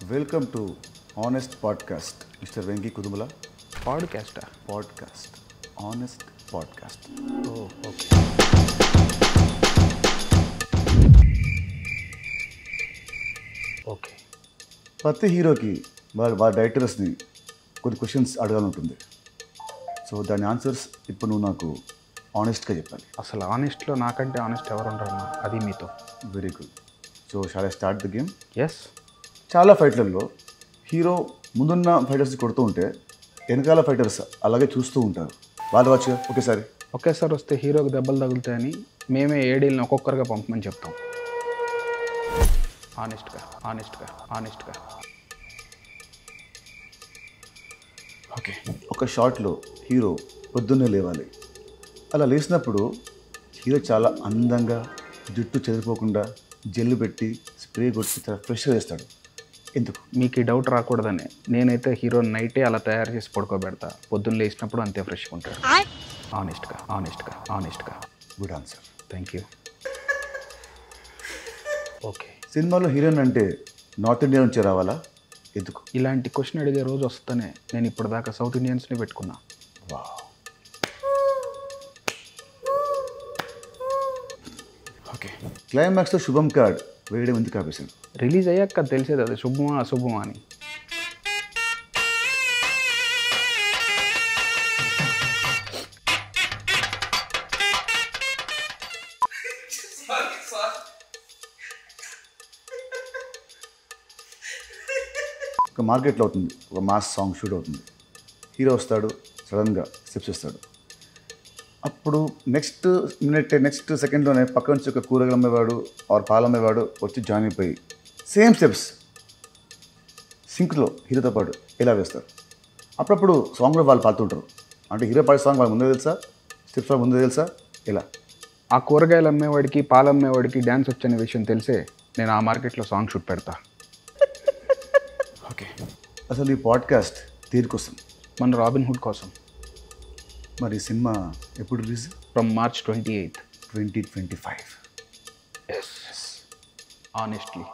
Welcome to honest podcast mister Venky Kudumula. Podcast honest podcast. Okay. Okay. ప్రతి హీరోకి వాళ్ళ డైరెక్టర్స్ని కొన్ని క్వశ్చన్స్ అడగాలంటుంది. సో దాని ఆన్సర్స్ ఇప్పుడు నువ్వు నాకు ఆనెస్ట్గా చెప్పాలి. అసలు ఆనెస్ట్లో నాకంటే ఆనెస్ట్ ఎవరు ఉంటారన్నా, అది మీతో. Very good. So shall I start the game? Yes. చాలా ఫైట్లలో హీరో ముందున్న ఫైటర్స్ని కొడుతూ ఉంటే వెనకాల ఫైటర్స్ అలాగే చూస్తూ ఉంటారు. వాళ్ళు వచ్చి ఒకేసారి వస్తే హీరోకి దెబ్బలు తగులుతాయని మేమే ఏడీలను ఒక్కొక్కరుగా పంపమని చెప్తాం. ఆనెస్ట్గా. ఓకే. ఒక షాట్లో హీరో పొద్దున్నే లేవాలి. అలా లేచినప్పుడు హీరో చాలా అందంగా జుట్టు చెదిరిపోకుండా జెల్లు పెట్టి స్ప్రే కొట్టి చాలా ఫ్రెష్గా వేస్తాడు. ఎందుకు? మీకు ఈ డౌట్ రాకూడదని నేనైతే హీరో నైటే అలా తయారు చేసి పడుకోబెడతా. పొద్దున్న లేచినప్పుడు అంతే ఫ్రెష్గా ఉంటాడు. ఆనెస్ట్గా. Good answer. Thank you. Okay. సినిమాలో హీరోయిన్ అంటే నార్త్ ఇండియా నుంచి రావాలా? ఎందుకు? ఇలాంటి క్వశ్చన్ అడిగే రోజు వస్తేనే నేను ఇప్పటిదాకా సౌత్ ఇండియన్స్ని పెట్టుకున్నా. వావ్. ఓకే. క్లైమాక్స్లో శుభం కార్డ్ వేయడం ఎందుకు ఆపేశాడు? రిలీజ్ అయ్యాక తెలిసేది అది శుభమా అశుభమా అని. ఒక మార్కెట్లో అవుతుంది, ఒక మాస్ సాంగ్ షూట్ అవుతుంది. హీరో వస్తాడు, సడన్గా స్టెప్స్ ఇస్తాడు. అప్పుడు నెక్స్ట్ సెకండ్లోనే పక్క నుంచి ఒక కూరగాయలు అమ్మేవాడు ఆర్ పాలు అమ్మేవాడు వచ్చి జాయిన్ అయిపోయి సేమ్ స్టెప్స్ సింక్లో హీరోతో పాటు ఎలా వేస్తారు. అప్పుడప్పుడు సాంగ్లో వాళ్ళు పాడుతుంటారు. అంటే హీరో పాడే సాంగ్ వాళ్ళు ముందే తెలుసా, స్టెప్స్ వాళ్ళు ముందే తెలుసా, ఎలా? ఆ కూరగాయలు అమ్మేవాడికి పాలు అమ్మేవాడికి డ్యాన్స్ వచ్చనే విషయం తెలిసే నేను ఆ మార్కెట్లో సాంగ్ షూట్ పెడతా. ఓకే. అసలు ఈ పాడ్కాస్ట్ దేనికోసం? మన రాబిన్ హుడ్ కోసం. మరి సినిమా ఎప్పుడు release? From March 28th, 2025. Yes. Honestly.